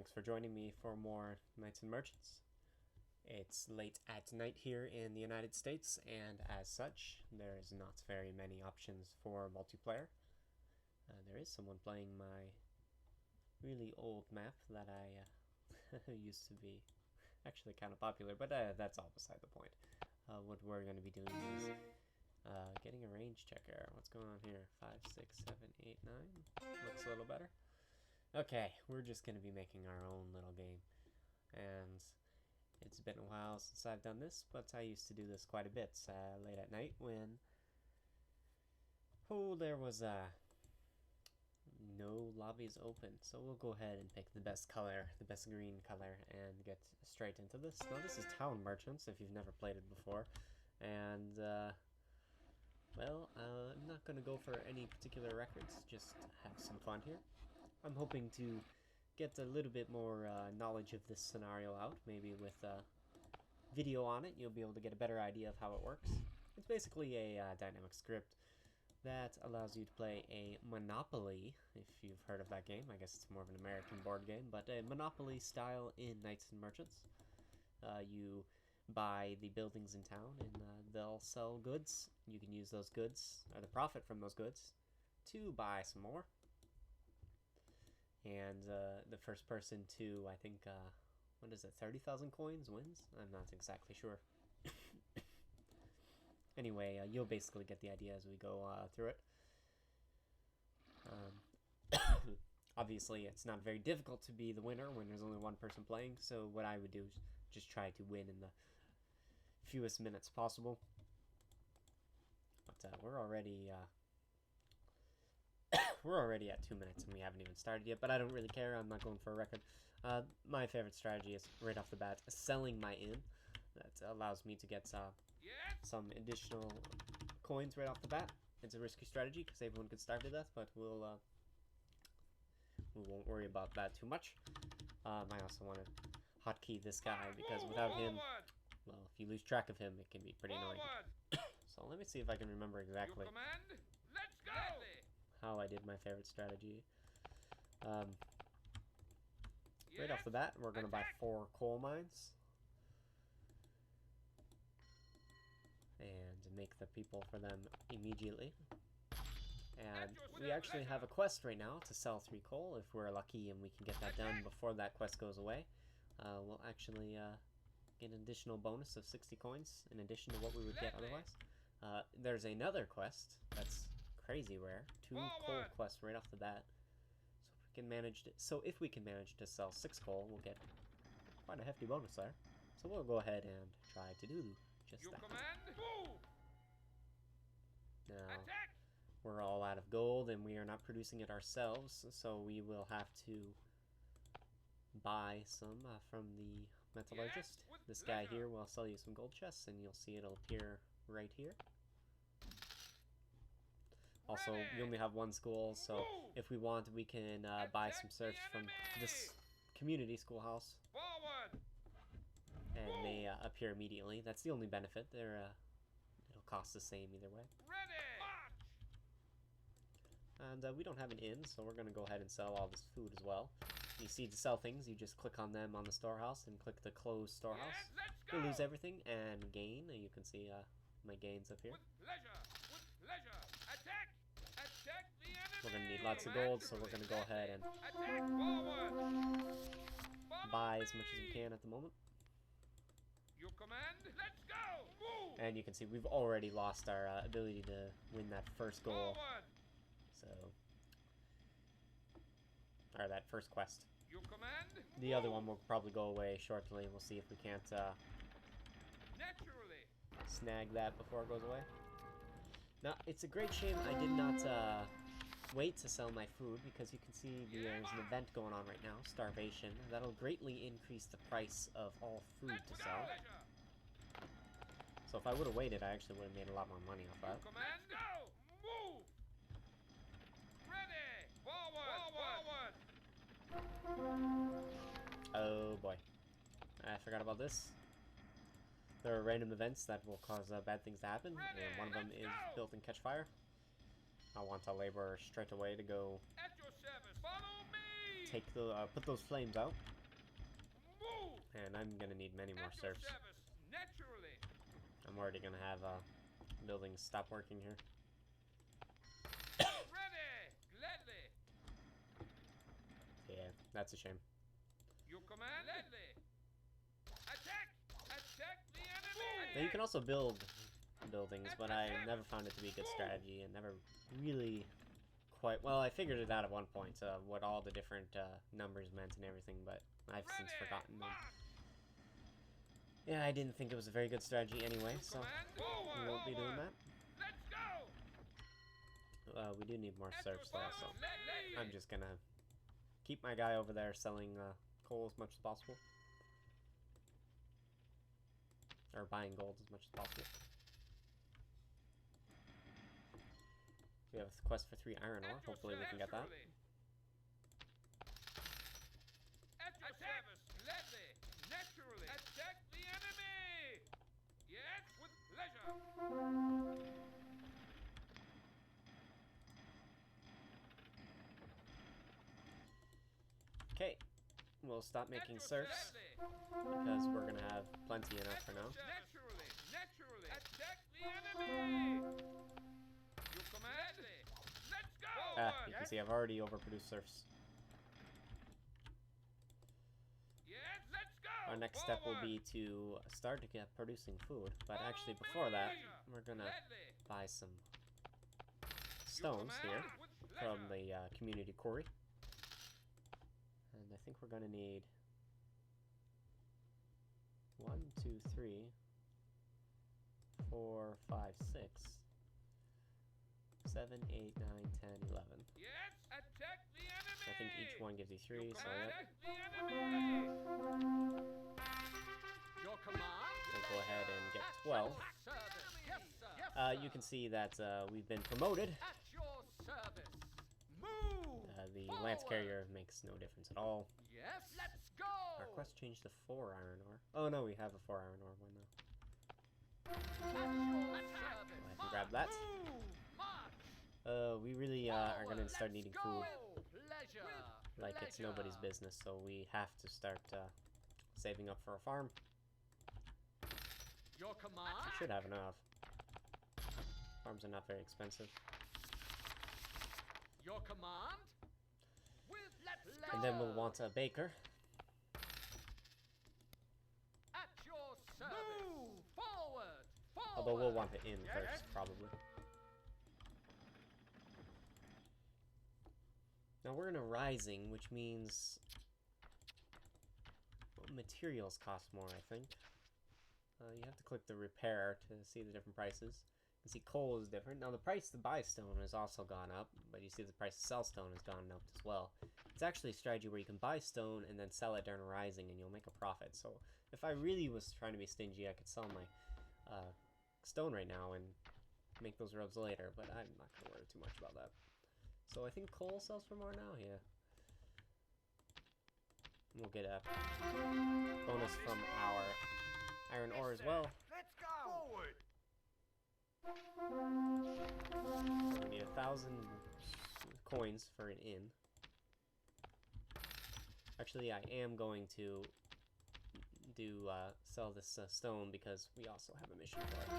Thanks for joining me for more Knights and Merchants. It's late at night here in the United States, and as such, there is not very many options for multiplayer. There is someone playing my really old map that I used to be actually kind of popular, but that's all beside the point. What we're going to be doing is getting a range checker. What's going on here? 5, 6, 7, 8, 9. Looks a little better. Okay, we're just going to be making our own little game. And it's been a while since I've done this, but I used to do this quite a bit late at night when there was no lobbies open. So we'll go ahead and pick the best color, the best green color, and get straight into this. Now this is Town Merchants, if you've never played it before. And well, I'm not going to go for any particular records, just have some fun here. I'm hoping to get a little bit more knowledge of this scenario out, maybe with a video on it. You'll be able to get a better idea of how it works. It's basically a dynamic script that allows you to play a Monopoly, if you've heard of that game. I guess it's more of an American board game, but a Monopoly style in Knights and Merchants. You buy the buildings in town, and they'll sell goods. You can use those goods, or the profit from those goods, to buy some more. And the first person to, I think, what is it, 30,000 coins wins? I'm not exactly sure. Anyway, you'll basically get the idea as we go through it. Obviously, it's not very difficult to be the winner when there's only one person playing, so what I would do is just try to win in the fewest minutes possible. But we're already at 2 minutes and we haven't even started yet, but I don't really care. I'm not going for a record. My favorite strategy is right off the bat selling my inn. That allows me to get some additional coins right off the bat. It's a risky strategy because everyone could starve to death, but we won't worry about that too much. I also want to hotkey this guy because without him, well, if you lose track of him, it can be pretty annoying. So let me see if I can remember exactly Let's go! how I did my favorite strategy. Right off the bat, we're going to buy 4 coal mines. And make the people for them immediately. And we actually have a quest right now to sell 3 coal. If we're lucky and we can get that done before that quest goes away, we'll actually get an additional bonus of 60 coins in addition to what we would get otherwise. There's another quest that's crazy rare. 2 coal quests right off the bat. So if we can manage to sell 6 coal, we'll get quite a hefty bonus there. So we'll go ahead and try to do just that. Now, we're all out of gold and we are not producing it ourselves, so we will have to buy some from the metallurgist. This guy here will sell you some gold chests, and you'll see it'll appear right here. Also, we only have 1 school, so if we want, we can buy some serfs from this community schoolhouse. And they appear immediately. That's the only benefit. It'll cost the same either way. And we don't have an inn, so we're going to go ahead and sell all this food as well. You see, to sell things, you just click on them on the storehouse and click the close storehouse. You lose everything and gain. You can see my gains up here. With pleasure. Attack the enemy. We're going to need lots of gold, so we're going to go ahead and buy as much as we can at the moment. Your command, let's go! Move! And you can see we've already lost our ability to win that first goal. So, or that first quest. Your command. The other one will probably go away shortly. We'll see if we can't naturally snag that before it goes away. Now, it's a great shame I did not wait to sell my food, because you can see there's an event going on right now, starvation. That'll greatly increase the price of all food to sell. So if I would have waited, I actually would have made a lot more money off that. Command, go! Move! Ready! Forward! Oh boy. I forgot about this. There are random events that will cause bad things to happen, and one of them is built and catch fire. I want a laborer straight away to go at your service. Follow me. take the put those flames out, Move. and I'm gonna need many more At your serfs. service. Naturally. I'm already gonna have buildings stop working here. Ready. Gladly. Yeah, that's a shame. Your command. Gladly. Attack. Attack the enemy. Now you can also build buildings, but I never found it to be a good strategy, and never really quite. Well, I figured it out at one point, what all the different numbers meant and everything, but I've since Ready. forgotten them. March. Yeah, I didn't think it was a very good strategy anyway, so Command. we Forward. won't be doing that. Let's go. We do need more At serfs your though, so service. Gladly. I'm just gonna keep my guy over there selling coal as much as possible. Or buying gold as much as possible. We have a quest for 3 iron ore. Hopefully we can get that. At your service. Gladly. Naturally. Attack the enemy. Yes, with pleasure. Okay, we'll stop making At your serfs gladly. because we're gonna have plenty enough for now. Naturally. Naturally. Attack the enemy. Your command. Let's go. You can see I've already overproduced serfs. Yes, let's go. Our next step will be to start to get producing food, but actually before that, we're gonna buy some stones here from the community quarry. And I think we're gonna need 1, 2, 3, 4, 5, 6, 7, 8, 9, 10, 11. Yes, attack the enemy. I think each one gives you 3, Your so command. yeah. Attack the enemy. Your command. We'll go ahead and get 12. Service. Yes, sir. You can see that we've been promoted. At your service. Move. The lance carrier makes no difference at all. Yes. Let's go. Our quest changed to 4 iron ore. Oh no, we have a 4 iron ore one now. At your service. Go ahead and grab that. Move. March. We really are gonna start Let's needing go. food Pleasure. like it's nobody's business, so we have to start saving up for a farm. Your command. We should have enough. Farms are not very expensive. Your command. Let's And then we'll want a baker. At your service. Move. Forward. Forward. Although we'll want the inn first, probably. Now we're in a rising, which means materials cost more, I think. You have to click the repair to see the different prices. You can see coal is different. Now the price to buy stone has also gone up, but you see the price to sell stone has gone up as well. It's actually a strategy where you can buy stone and then sell it during a rising and you'll make a profit. So if I really was trying to be stingy, I could sell my stone right now and make those roads later, but I'm not going to worry too much about that. So I think coal sells for more now, yeah. We'll get a bonus from our iron ore as well. Let's go. Forward. So we need 1,000 coins for an inn. Actually, I am going to sell this stone because we also have a mission for it.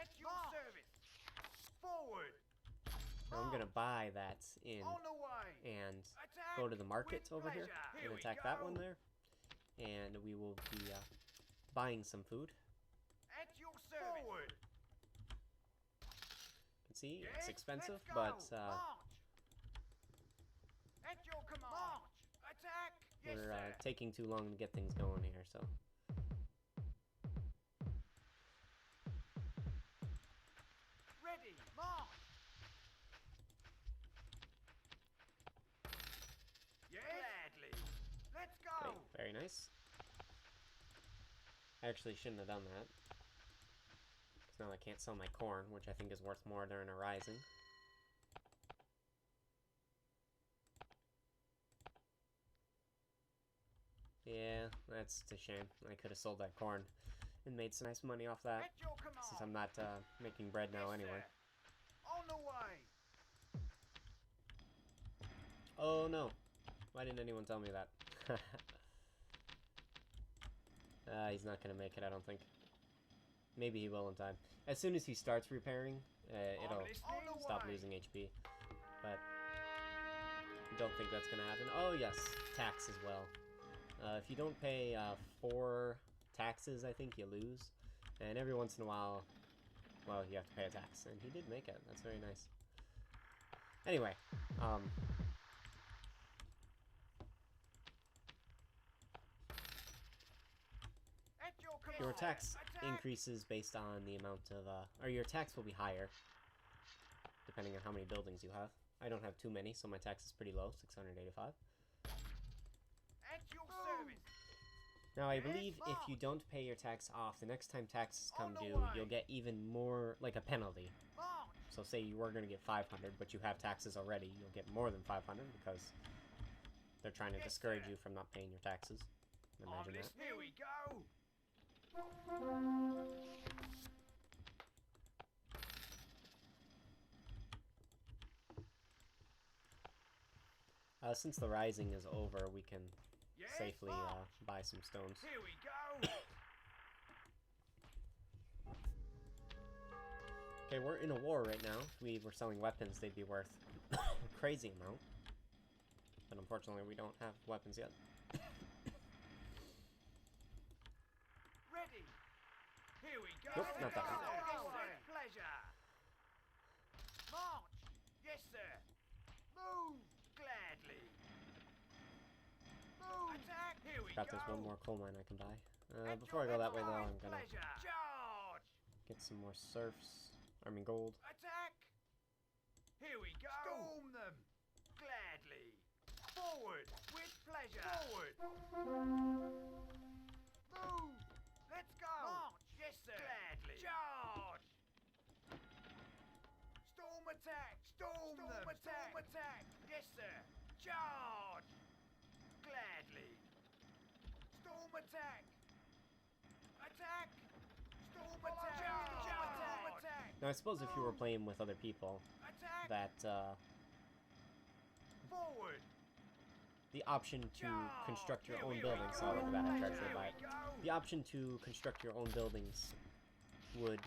At your service. Forward. I'm gonna buy that inn On the way. and Attack go to the market with over here pleasure. and we attack that go. one there. And we will be buying some food. At your service. Forward. You can see Yes, it's expensive, let's go. but March. At your command. March. Attack. Yes, we're sir. taking too long to get things going here, so. Ready. March. Yes. Gladly. Let's go. Okay, very nice. I actually shouldn't have done that. 'Cause now I can't sell my corn, which I think is worth more during a rising. Yeah, that's a shame. I could have sold that corn and made some nice money off that, At your command. since I'm not making bread now Yes, anyway. sir. On the way. Oh no. Why didn't anyone tell me that? He's not gonna make it, I don't think. Maybe he will in time. As soon as he starts repairing, it'll stop losing HP. But I don't think that's gonna happen. Oh yes, tax as well. If you don't pay 4 taxes, I think you lose. And every once in a while, well, you have to pay a tax. And he did make it. That's very nice. Anyway, your tax increases based on the amount of, or your tax will be higher, depending on how many buildings you have. I don't have too many, so my tax is pretty low, 685. At your service. Now, I believe if you don't pay your tax off, the next time taxes come due, you'll get even more, like a penalty. March. So say you were going to get 500, but you have taxes already, you'll get more than 500 because they're trying to discourage you from not paying your taxes. Imagine that. Here we go. Since the rising is over, we can Yes, safely March. buy some stones. Here we go. Okay, we're in a war right now. If we were selling weapons, they'd be worth a crazy amount. But unfortunately, we don't have weapons yet. Ready. Here we go. Nope, not that one. With pleasure. March. Yes, sir. Move. Gladly. Move. Attack. Here we Forgot go. there's one more coal mine I can buy. At Before I your go that way, though, command. I'm gonna Pleasure. Charge. get some more serfs. I mean, gold. Attack. Here we go. Storm them. Gladly. Forward. With pleasure. Forward. Move. Let's go. March. Yes, sir. Gladly. Charge. Storm attack. Storm them. Attack. Storm attack. Yes, sir. Charge. Gladly. Storm attack. Attack. Storm attack. Storm attack. Now, I suppose if you were playing with other people, Attack. that Forward. the option to construct your own buildings. Oh, look at that! I tried to buy it. The option to construct your own buildings would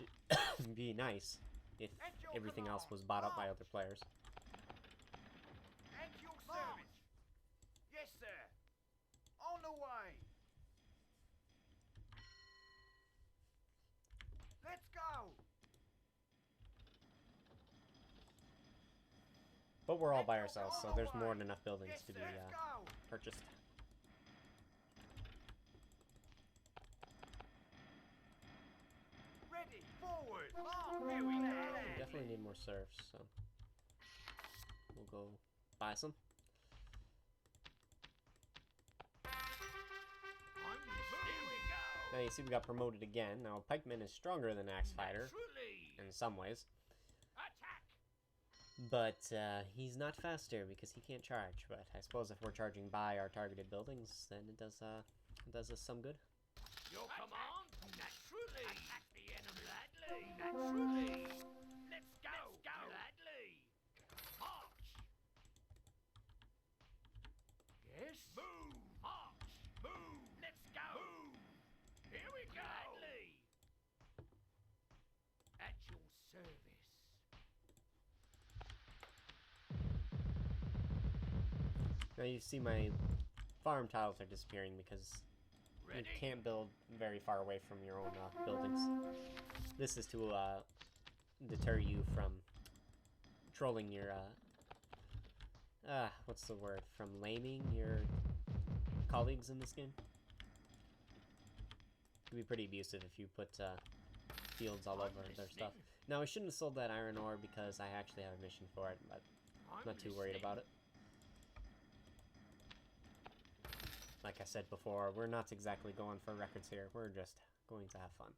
be nice if everything else was bought up by other players. At your service. Yes, sir. On the way. Let's go. But we're all by ourselves, so there's more than enough buildings Yes, to be sir. Let's go. purchased. Ready. Forward. March. Here we go. We definitely need more serfs, so we'll go buy some. Here we go. Now you see we got promoted again. Now Pikeman is stronger than Axe Fighter in some ways, Attack. but he's not faster because he can't charge. But I suppose if we're charging by our targeted buildings, then it does us some good. Your command. Naturally. Attack the enemy. Gladly. Naturally. Let's go. Gladly. March. Yes. Move. March. Move. Let's go. Move. Here we go. Gladly. At your service. Now you see my farm tiles are disappearing because you Ready. can't build very far away from your own buildings. This is to deter you from trolling your what's the word? From laming your colleagues in this game. It can be pretty abusive if you put fields all over their stuff. Now I shouldn't have sold that iron ore because I actually have a mission for it, but I'm not too worried about it. Like I said before, we're not exactly going for records here. We're just going to have fun.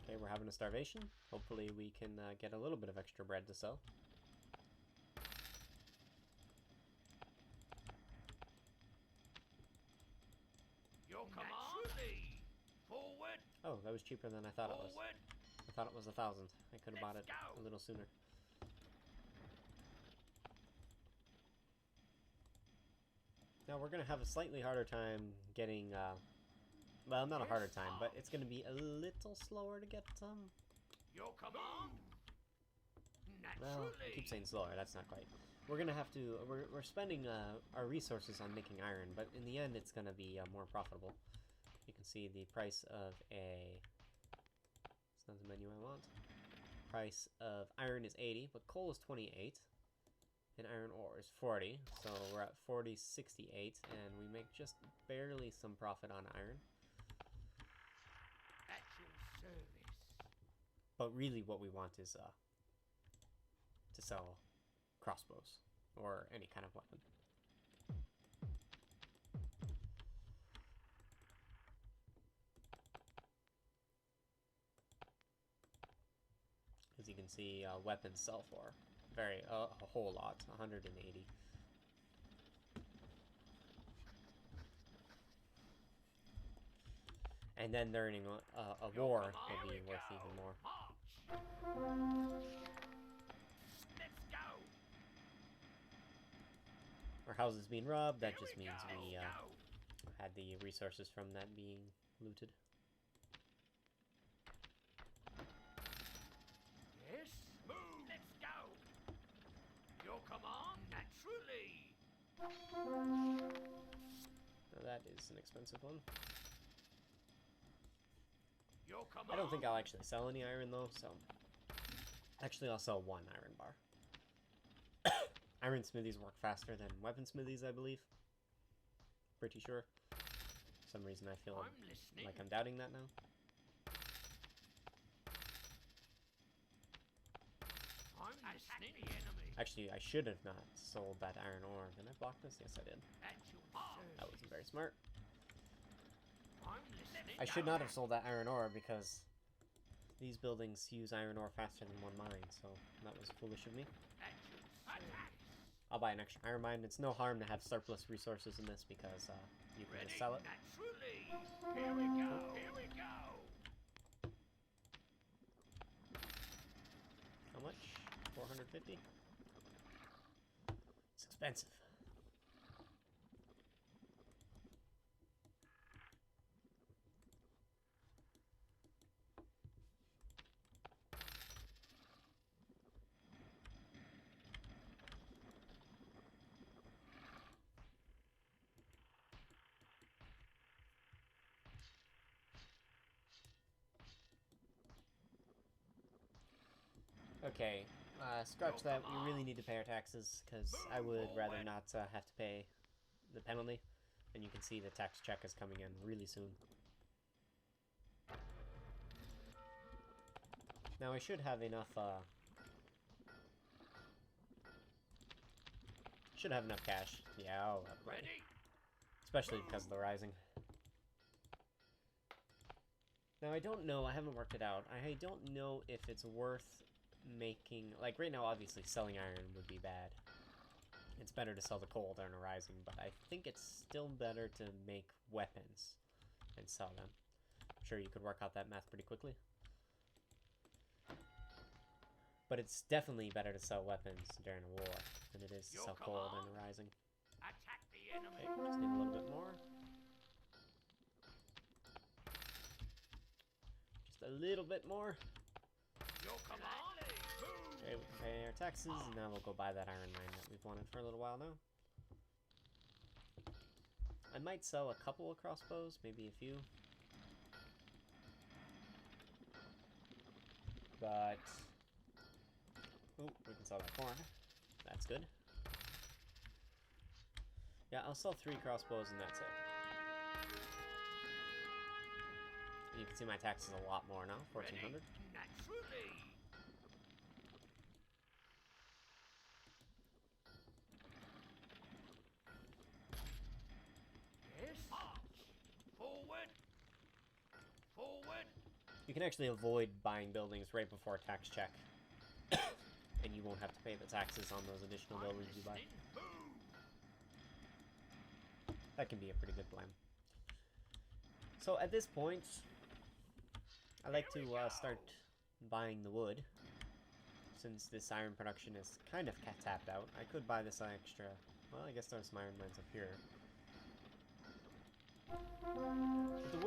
Okay, we're having a starvation. Hopefully we can get a little bit of extra bread to sell. Your command. Forward. Oh, that was cheaper than I thought it was. Forward. I thought it was 1,000. I could have bought it Let's go. a little sooner. Now we're gonna have a slightly harder time getting, well, not a harder time, but it's gonna be a little slower to get, Your command. well, I keep saying slower, that's not quite. We're gonna have to, we're spending, our resources on making iron, but in the end it's gonna be, more profitable. You can see the price of it's not the menu I want. Price of iron is 80, but coal is 28. And iron ore is 40, so we're at 40.68, and we make just barely some profit on iron. At your service. But really what we want is to sell crossbows, or any kind of weapon. As you can see, weapons sell for a whole lot, 180. And then during a war, it'll be worth even more. Let's go. Our house is being robbed, that just means Go. we had the resources from that being looted. Yes. Move. Let's go. Your command. Naturally. Now that is an expensive one. Your command. I don't think I'll actually sell any iron though, so... Actually, I'll sell one iron bar. Iron smithies work faster than weapon smithies, I believe. Pretty sure. For some reason I feel like I'm doubting that now. I'm listening. The enemy. Actually, I should have not sold that iron ore. Did I block this? Yes, I did. At your service. That wasn't very smart. I'm listening. I should not have sold that iron ore because these buildings use iron ore faster than one mine, so that was foolish of me. At your service. I'll buy an extra iron mine. It's no harm to have surplus resources in this because you can just sell it. Naturally. Here we go. Here we go. How much? 450? It's expensive. Okay, scratch that. We really need to pay our taxes, because I would rather not have to pay the penalty. And you can see the tax check is coming in really soon. Now I should have enough, cash. Yeah, I'll have money. Ready. Especially because of the rising. Now I don't know, I haven't worked it out. I don't know if it's worth making, like right now obviously selling iron would be bad. It's better to sell the coal during a rising, but I think it's still better to make weapons and sell them. I'm sure you could work out that math pretty quickly. But it's definitely better to sell weapons during a war than it is to sell coal during a rising. Attack the enemy. Okay, just need a little bit more. Just a little bit more. Your command. Okay, we can pay our taxes, and now we'll go buy that iron mine that we've wanted for a little while now. I might sell a couple of crossbows, maybe a few. But... ooh, we can sell that corn. That's good. Yeah, I'll sell 3 crossbows and that's it. And you can see my tax is a lot more now, 1,400. Naturally. Yes. March. Forward. Forward. You can actually avoid buying buildings right before a tax check. And you won't have to pay the taxes on those additional buildings you buy. That can be a pretty good plan. So at this point, I like to start buying the wood. Since this iron production is kind of tapped out, I could buy this extra. Well, I guess there's some iron mines up here. But the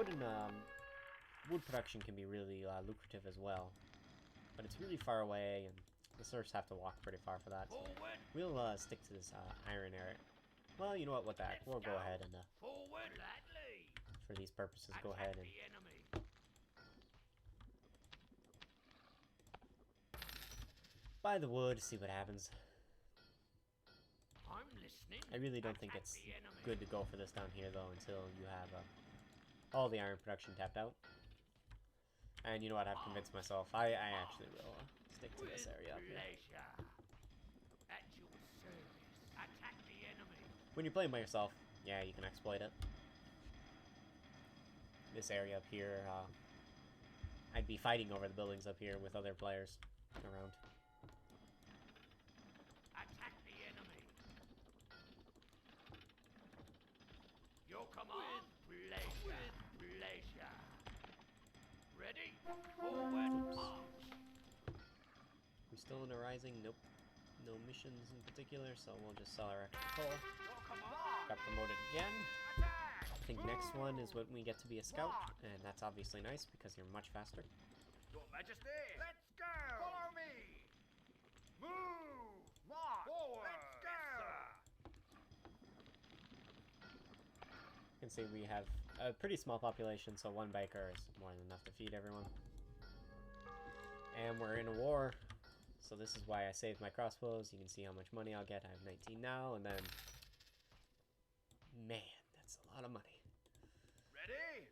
wood production can be really lucrative as well. But it's really far away, and the serfs have to walk pretty far for that. So we'll stick to this iron area. Well, you know what? With that, we'll go ahead and for these purposes, go ahead and buy the wood, see what happens. I'm listening. I really don't think it's good to go for this down here, though, until you have all the iron production tapped out. And you know what? I've convinced myself. I actually will stick to this area up here. At your service. Attack the enemy. When you're playing by yourself, yeah, you can exploit it. This area up here, I'd be fighting over the buildings up here with other players around. Attack the enemy. Your command. With pleasure. Ready? Forward march. We still in a rising? Nope. No missions in particular, so we'll just sell our extra coal. Your command. Got promoted again. Attack. I think next one is when we get to be a scout, and that's obviously nice because you're much faster. Your Majesty. Let's go. Follow me. Move. March. Forward. Let's go. You can see we have a pretty small population, so one baker is more than enough to feed everyone. And we're in a war, so this is why I saved my crossbows. You can see how much money I'll get. I have 19 now, and then... Man, that's a lot of money. Ready?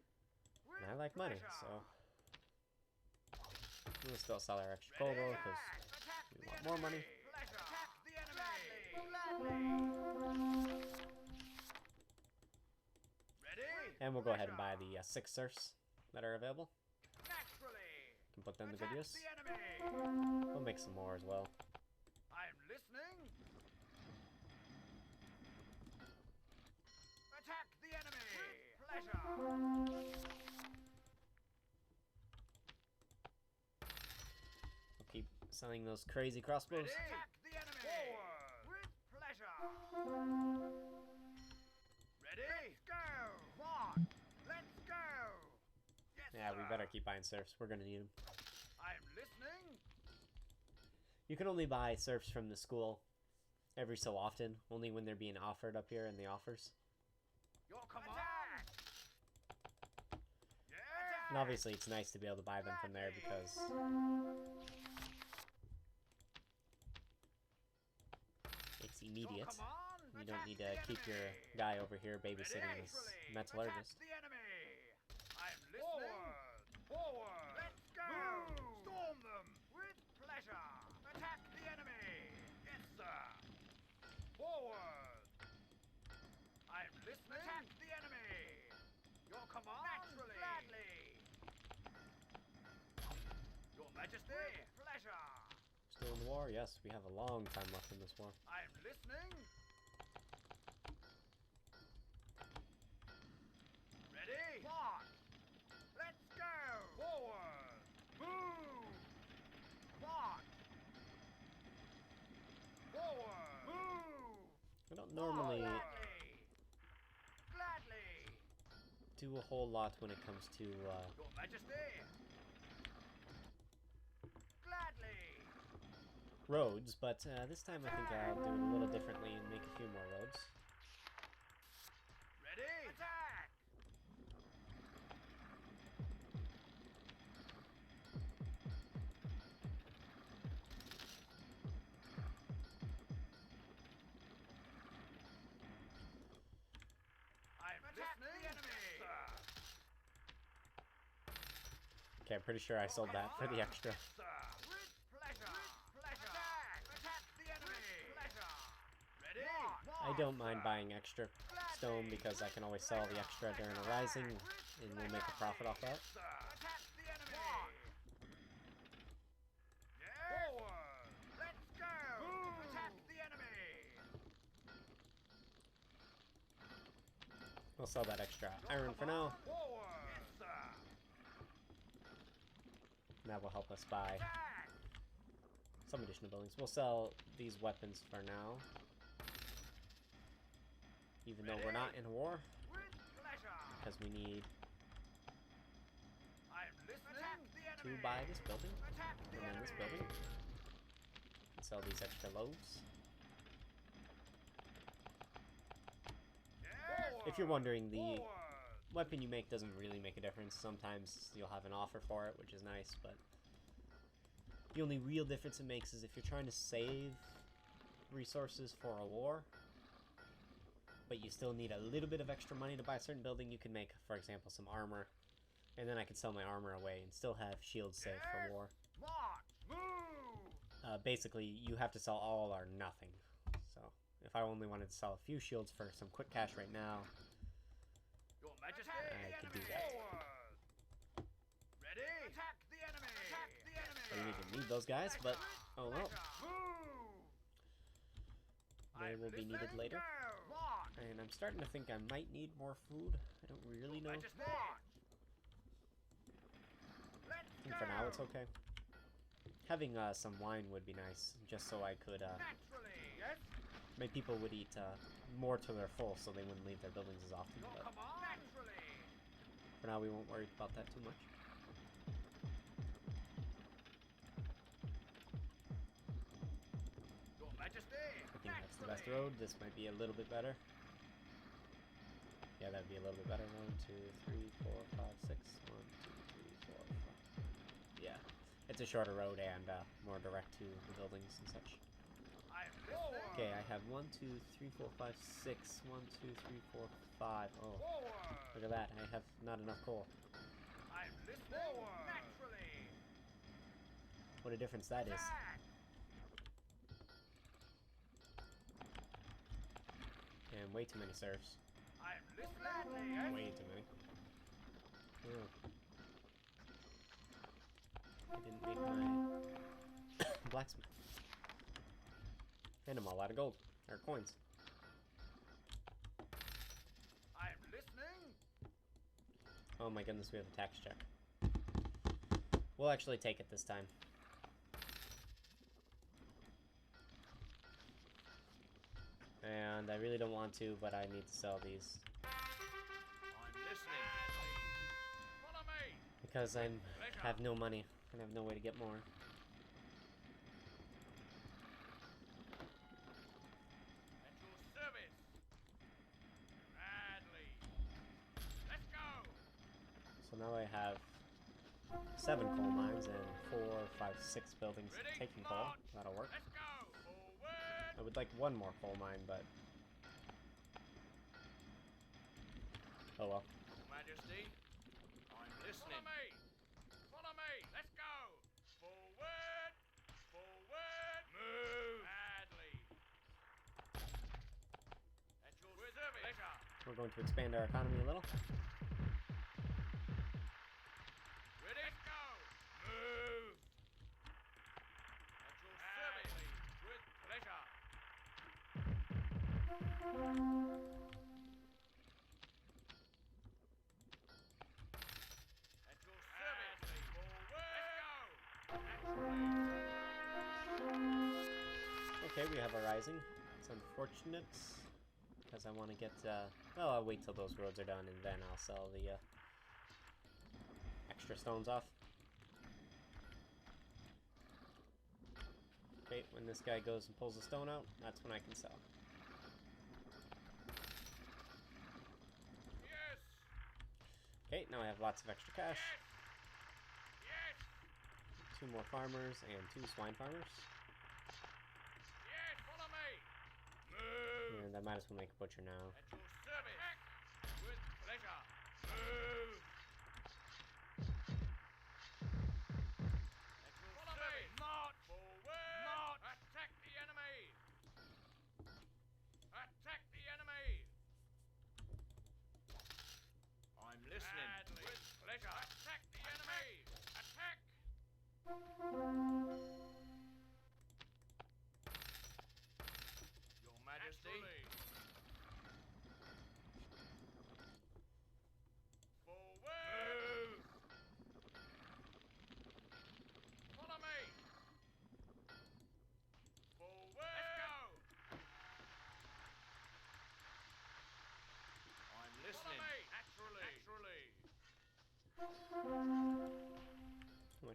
And I like money, so... We'll still sell our extra coal, though, because we want more money. Attack the enemy. Ready? And we'll go ahead and buy the 6 serfs that are available. Naturally. Can put them to good use. The enemy. We'll make some more as well. I'm listening. Attack the enemy. Pleasure. We'll keep selling those crazy crossbows. Attack the enemy. Forward. With pleasure. Ready? Let's go. March. Let's go. Yes, Yeah, we sir. better keep buying serfs. We're gonna need them. I'm listening. You can only buy serfs from the school every so often, only when they're being offered up here in the offers. Your command. Yeah. And obviously it's nice to be able to buy them from there because it's immediate. You don't need to keep your guy over here babysitting this metallurgist. The enemy. I'm listening. Forward. Let's go. Storm them with pleasure. Attack the enemy. Yes, sir. Forward. I'm listening. Attack the enemy. Your command. Naturally. Gladly. Your Majesty. Pleasure. Still in the war? Yes, we have a long time left in this war. I'm listening. Ready? March. Let's go. Forward. Move. March. Forward. Move. I don't normally Gladly. do a whole lot when it comes to Your Majesty. Gladly. roads, but this time I think I'll do it a little differently and make a few more roads. Ready? Attack. I'm listening. The enemy. Sir. Okay, I'm pretty sure I sold that for the extra. Yes, sir. With pleasure. With pleasure. Attack. Attack the enemy. Pleasure. Ready? I don't mind buying extra stone because I can always sell the extra during a rising and we'll make a profit off that. Yes, sir. Attack the enemy. Yes. Forward. Let's go. Attack the enemy. We'll sell that extra iron for now. Forward. Yes, that will help us buy Attack! some additional buildings. We'll sell these weapons for now, even though we're not in a war, With pleasure! because we need I'm listening. Attack the to enemy! buy this building Attack the and then this enemy! building and sell these extra loaves. Yes! If you're wondering, the Forward! weapon you make doesn't really make a difference. Sometimes you'll have an offer for it, which is nice, but the only real difference it makes is if you're trying to save resources for a war, but you still need a little bit of extra money to buy a certain building, you can make, for example, some armor, and then I can sell my armor away and still have shields saved for war. March! Move! Basically, you have to sell all or nothing. So, if I only wanted to sell a few shields for some quick cash right now, Your Majesty! I could do that. Forward! Ready? Attack the enemy! Attack the enemy! I really need those guys, but oh well. Move! They will be needed later. March! And I'm starting to think I might need more food. I don't really know. Majesty! March! Let's I think for now it's okay. Having some wine would be nice, just so I could, Naturally, yes? maybe people would eat more till they're full, so they wouldn't leave their buildings as often. Your But command? Naturally! for now, we won't worry about that too much. Your Majesty! I think that's the best road. This might be a little bit better. Yeah, that'd be a little bit better. 1, 2, 3, 4, 5, 6. 1, 2, 3, 4, 5. Yeah, it's a shorter road and more direct to the buildings and such. I'm listening! Okay, I have 1, 2, 3, 4, 5, 6. 1, 2, 3, 4, 5. Oh, Forward! look at that. I have not enough coal. I'm listening! Forward! Naturally! What a difference that is. Attack! And way too many serfs. I'm listening! Gladly, yes? Way too many. Oh. I didn't make my blacksmith. And I'm all out of gold. Or coins. I'm listening! Oh my goodness, we have a tax check. We'll actually take it this time. And I really don't want to, but I need to sell these. I'm listening! Follow me! Because I have no money. And I have no way to get more. At your service! Gladly! Let's go! So now I have 7 coal mines and 4, 5, 6 buildings Ready? taking coal. March! That'll work. Let's go! Forward! I would like one more coal mine, but oh well. Your Majesty, I'm listening. Follow me! Follow me! Let's go! Forward! Forward! Move! Gladly! At your service! Pleasure! We're going to expand our economy a little. Ready? Let's go! Move! At your service! With pleasure! At your service! Forward! Let's go! Okay, we have a rising. It's unfortunate, because I want to get, well, I'll wait till those roads are done, and then I'll sell the, extra stones off. Okay, when this guy goes and pulls the stone out, that's when I can sell. Yes! Okay, now I have lots of extra cash. Yes! 2 more farmers and 2 swine farmers. Yes! Follow me! Move! And I might as well make a butcher now. At your service! With pleasure! Move! At your service! March! Forward! March! Attack the enemy! Attack the enemy! I'm listening. With pleasure! Attack the enemy! Attack! Your Majesty.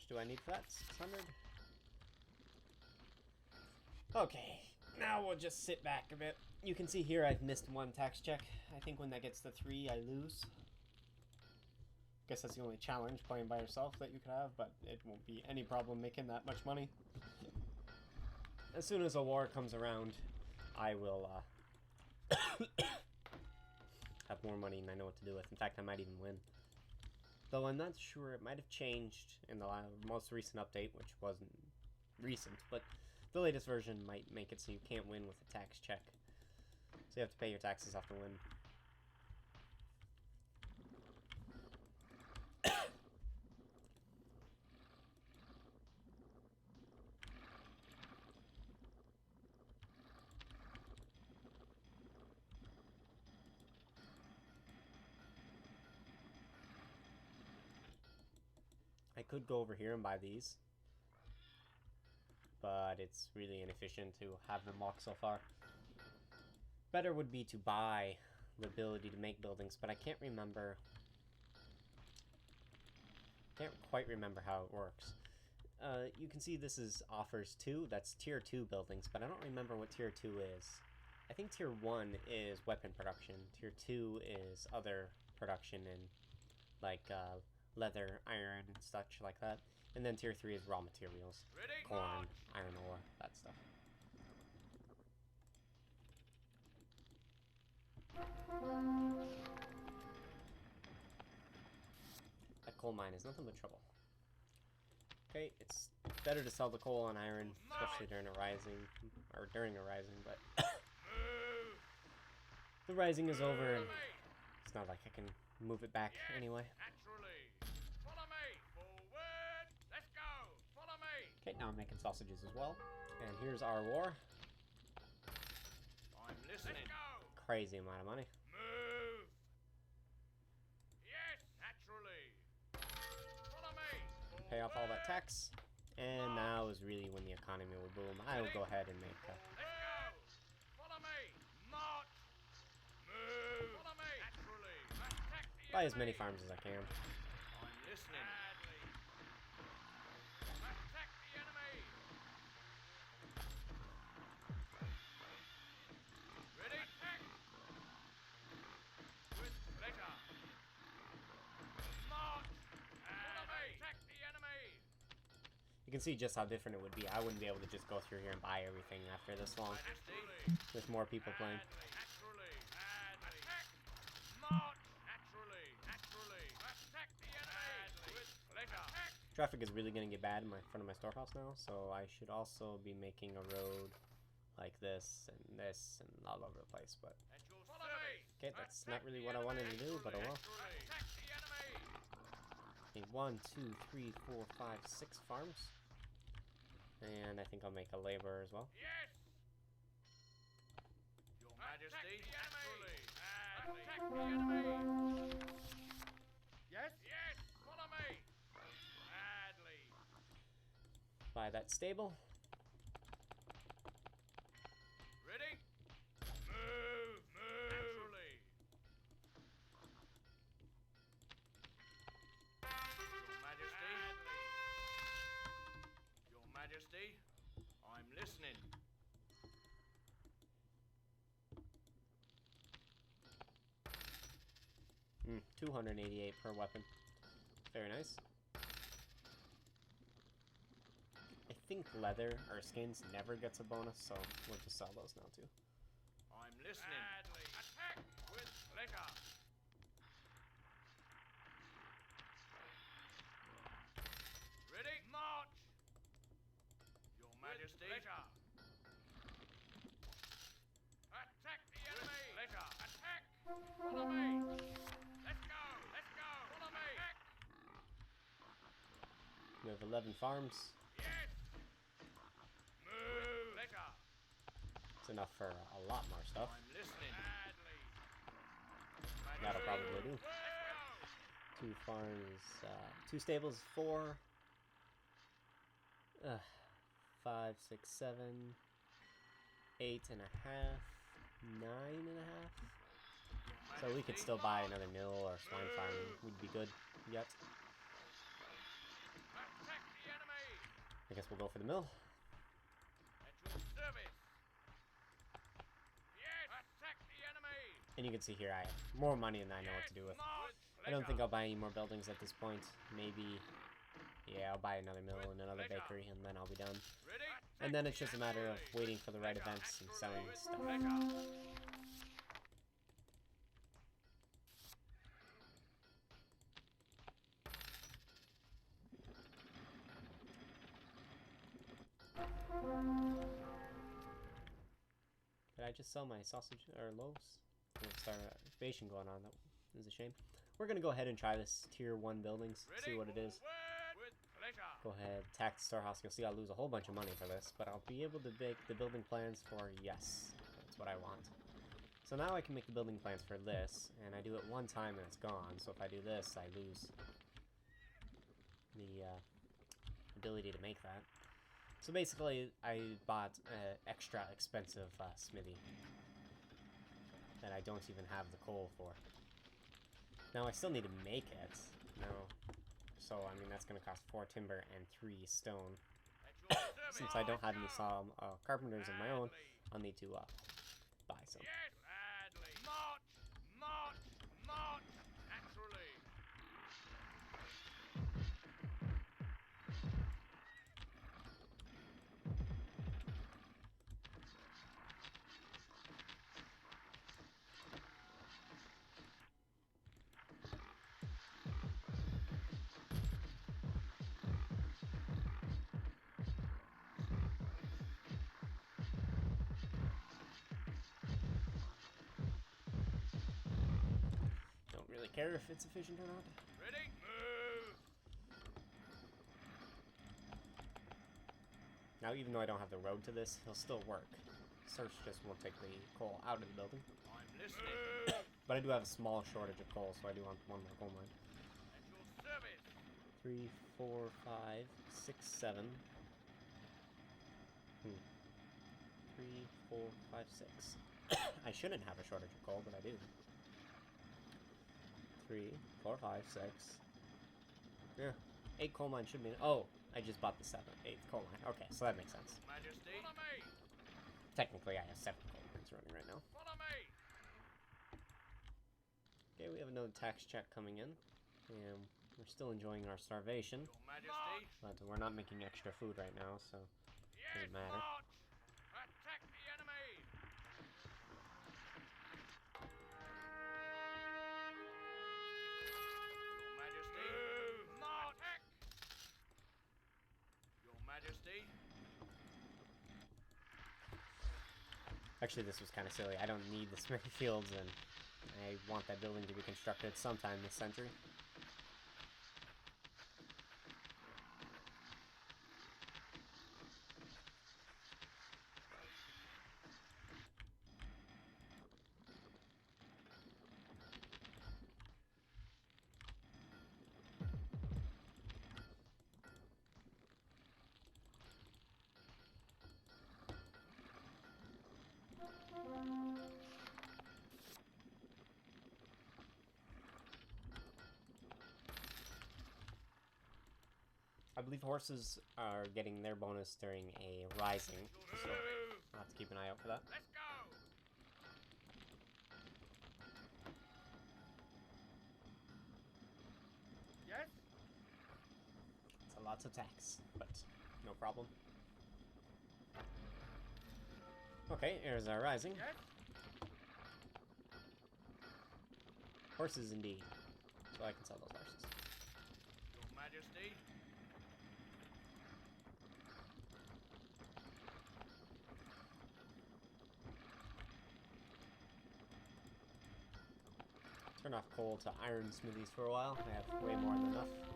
do I need for that? 600? Okay, now we'll just sit back a bit. You can see here I've missed one tax check. I think when that gets to 3, I lose. Guess that's the only challenge playing by yourself that you could have, but it won't be any problem making that much money. As soon as a war comes around, I will have more money and I know what to do with. In fact, I might even win. Though I'm not sure, it might have changed in the most recent update, which wasn't recent, but the latest version might make it so you can't win with a tax check. So you have to pay your taxes off the win. I could go over here and buy these, but it's really inefficient to have them walk so far. Better would be to buy the ability to make buildings, but I can't quite remember how it works. You can see this is offers 2, that's tier 2 buildings, but I don't remember what tier 2 is. I think tier 1 is weapon production, tier 2 is other production in like leather, iron, and such like that. And then tier 3 is raw materials. Ready? Corn, iron ore, that stuff. That coal mine is nothing but trouble. Okay, it's better to sell the coal and iron, especially during a rising, but the rising is over and it's not like I can move it back anyway. Naturally. Follow me. Forward. Let's go. Follow me. Okay, now I'm making sausages as well. And here's our war. I'm listening. Let's go. Crazy amount of money. Move. Yes, naturally. Follow me. Pay off all that tax. And now is really when the economy will boom. I will go ahead and make Let's go. Follow me. March. Move. Follow me. Naturally. Attack the buy as many enemy. farms as I can. I'm listening. Attack the enemy. Ready? Attack. With pleasure. March. Follow me. Attack the enemy. You can see just how different it would be. I wouldn't be able to just go through here and buy everything after this long. Majesty. With more people playing. Naturally. Attack. March. Naturally. Attack the enemy. With pleasure. Attack. Traffic is really going to get bad in front of my storehouse now, so I should also be making a road like this and all over the place, but At your service. okay, that's not really what I wanted to do, but oh well. Attack the enemy. Okay, 1, 2, 3, 4, 5, 6 farms. And I think I'll make a laborer as well. Yes. Your Majesty. Attack the enemy. Yes. Yes. Follow me. Badly. Buy that stable. Ready? Move. Naturally. Your Majesty. Your Majesty. I'm listening. 288 per weapon. Very nice. I think leather or skins never gets a bonus, so we'll just sell those now too. I'm listening. Badly. Attack with pleasure. Ready? March. Your Majesty. Pleasure. Attack the enemy. Pleasure. Attack. Follow me. Let's go. Let's go. Follow me. Attack. We have 11 farms. Yes. Move. Pleasure. It's enough for a lot more stuff. I'm listening. Badly. That'll probably do. Let's go. 2 farms, 2 stables, 4, 5, 6, 7, 8 and a half, 9 and a half. So we could still buy another mill or swine farm. We'd be good yet. Attack the I guess we'll go for the mill. At your service. Yes. Attack the enemy. And you can see here I have more money than I know what to do with. I don't think I'll buy any more buildings at this point. Maybe, yeah, I'll buy another mill and another bakery, and then I'll be done. Ready? And then it's just a matter of waiting for the right events and selling stuff. Did I just sell my sausage or loaves? Starvation going on. That is a shame. We're gonna go ahead and try this tier 1 buildings. See what it is. With pleasure. Go ahead, attack the storehouse. You'll see I'll lose a whole bunch of money for this, but I'll be able to make the building plans for yes. That's what I want. So now I can make the building plans for this, and I do it one time and it's gone. So if I do this, I lose the ability to make that. So basically, I bought an extra expensive smithy that I don't even have the coal for. Now I still need to make it. So I mean that's going to cost 4 timber and 3 stone. Since I don't have any carpenters of my own, I'll need to buy some. Yes, badly. March, naturally. Don't really care if it's efficient or not. Ready? Move. Now even though I don't have the road to this, he'll still work. Search just won't take the coal out of the building. I'm listening. But I do have a small shortage of coal, so I do want one more coal mine. At your service. 3, 4, 5, 6, 7. 3, 4, 5, 6. I shouldn't have a shortage of coal, but I do. 3, 4, 5, 6. Yeah, 8 coal mines should be. Oh, I just bought the 8th coal mine. Okay, so that makes sense. Majesty. Follow me. Technically, I have 7 coal mines running right now. Follow me. Okay, we have another tax check coming in, and we're still enjoying our starvation, Your Majesty. but we're not making extra food right now, so Yes, doesn't matter. march. Attack the enemy. Your Majesty. March. Attack. Your Majesty. Actually, this was kind of silly. I don't need the smithy fields, and I want that building to be constructed sometime this century. I believe horses are getting their bonus during a rising, so I'll have to keep an eye out for that. Let's go. Yes. It's a lot of tax, but no problem. Okay, here's our rising. Yes. Horses indeed, so I can sell those horses. Your Majesty. Turn off coal to iron smithies for a while. I have way more than enough. So.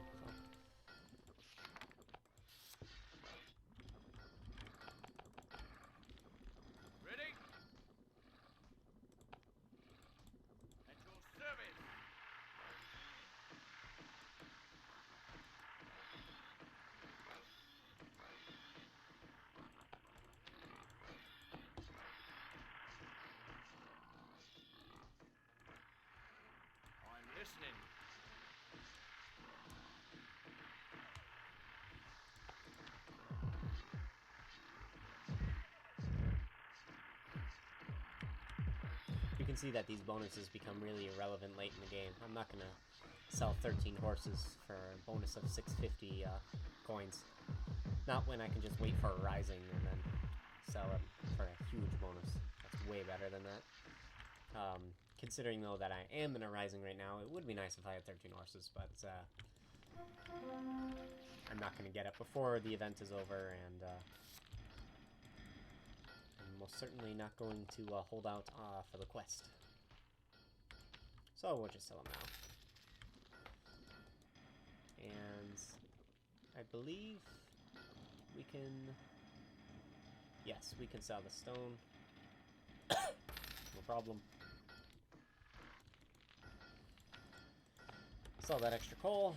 Ready? At your service. I'm listening. can see that these bonuses become really irrelevant late in the game. I'm not gonna sell 13 horses for a bonus of 650 coins. Not when I can just wait for a rising and then sell it for a huge bonus. That's way better than that. Considering though that I am in a rising right now, it would be nice if I had 13 horses, but I'm not going to get it before the event is over, and I'm most certainly not going to hold out for the quest. So we'll just sell them now. And I believe we can... Yes, we can sell the stone. No problem. Sell that extra coal.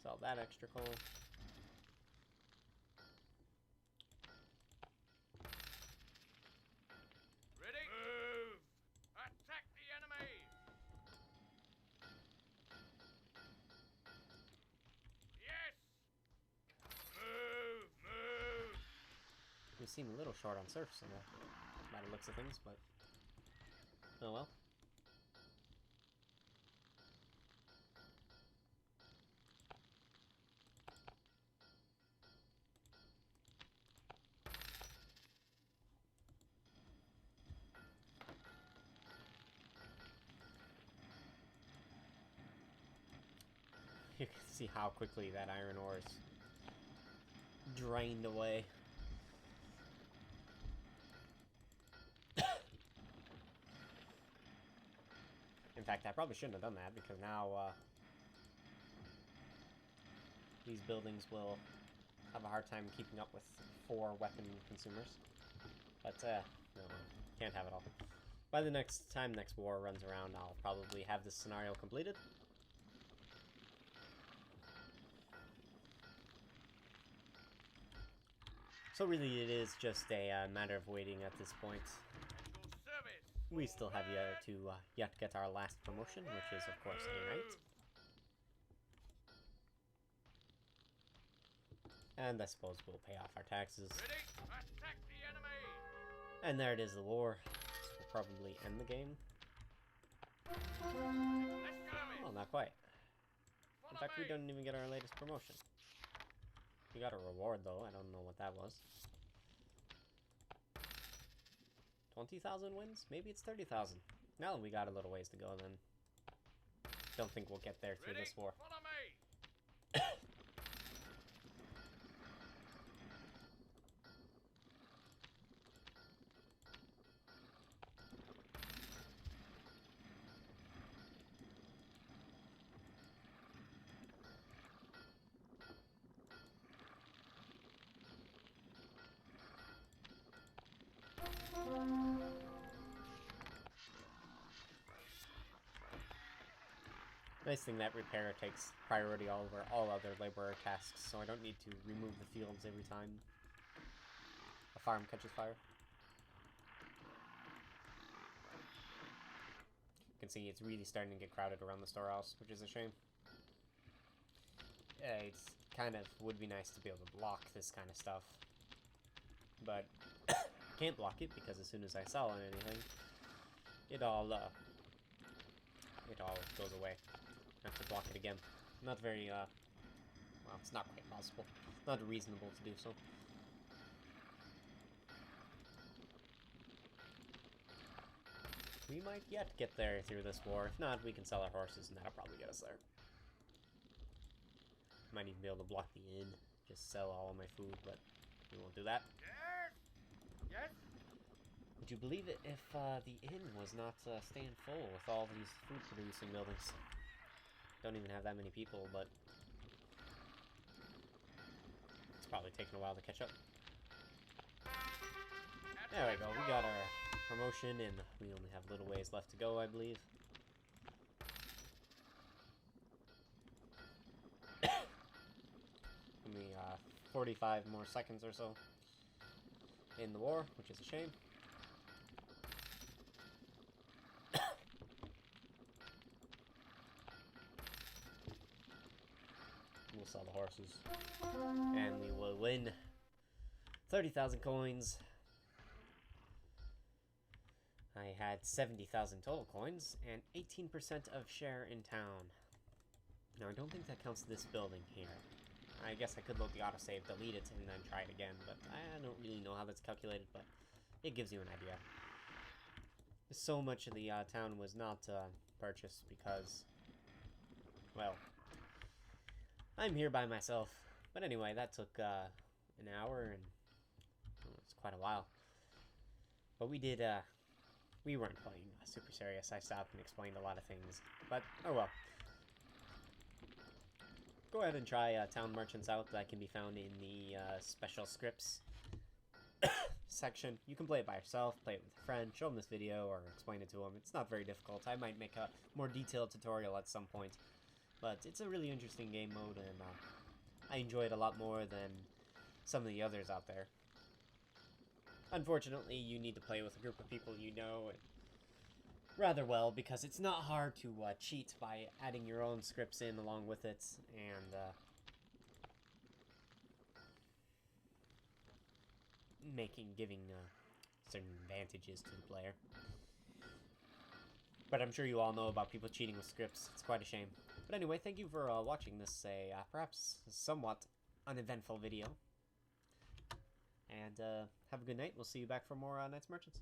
Sell that extra coal. Ready? Move! Attack the enemy! Yes! Move! Move! We seem a little short on serfs by the looks of things, but oh well. You can see how quickly that iron ore is drained away. In fact, I probably shouldn't have done that, because now these buildings will have a hard time keeping up with 4 weapon consumers. But no, can't have it all. By the next time next war runs around, I'll probably have this scenario completed. So really it is just a matter of waiting at this point. We still have yet to get our last promotion, which is of course a knight. And I suppose we'll pay off our taxes. Ready? Attack the enemy! And there it is, the war. This will probably end the game. Let's go! Well, not quite. In Follow fact, we me. didn't even get our latest promotion. We got a reward though, I don't know what that was. 20,000 wins? Maybe it's 30,000. Now we got a little ways to go then. Don't think we'll get there through Ready? this war. Follow me! Nice thing that repair takes priority over all other laborer tasks, so I don't need to remove the fields every time a farm catches fire. You can see it's really starting to get crowded around the storehouse, which is a shame. It's kind of would be nice to be able to block this kind of stuff, but I can't block it because as soon as I sell anything, it all goes away. I have to block it again. Not very, well, it's not quite possible. Not reasonable to do so. We might yet get there through this war. If not, we can sell our horses and that'll probably get us there. Might even be able to block the inn. Just sell all of my food, but we won't do that. Yes! Yes! Would you believe it if the inn was not staying full with all these food-producing buildings? Don't even have that many people, but it's probably taking a while to catch up. There we go, we got our promotion, and we only have little ways left to go, I believe. Only 45 more seconds or so in the war, which is a shame. We'll sell the horses, and we will win 30,000 coins. I I had 70,000 total coins and 18% of share in town. Now, I don't think that counts this building here. I guess I could load the autosave, delete it, and then try it again, but I don't really know how that's calculated, but it gives you an idea. So much of the town was not purchased because, well, I'm here by myself. But anyway, that took an hour, and it's quite a while. But we weren't playing super serious. I stopped and explained a lot of things, but oh well. Go ahead and try Town Merchants out. That can be found in the special scripts section. You can play it by yourself, play it with a friend, show them this video, or explain it to them. It's not very difficult. I might make a more detailed tutorial at some point, but it's a really interesting game mode, and I enjoy it a lot more than some of the others out there. Unfortunately, you need to play with a group of people you know rather well, because it's not hard to cheat by adding your own scripts in along with it, and giving certain advantages to the player. But I'm sure you all know about people cheating with scripts. It's quite a shame. But anyway, thank you for watching this perhaps somewhat uneventful video. And have a good night. We'll see you back for more Knights Merchants.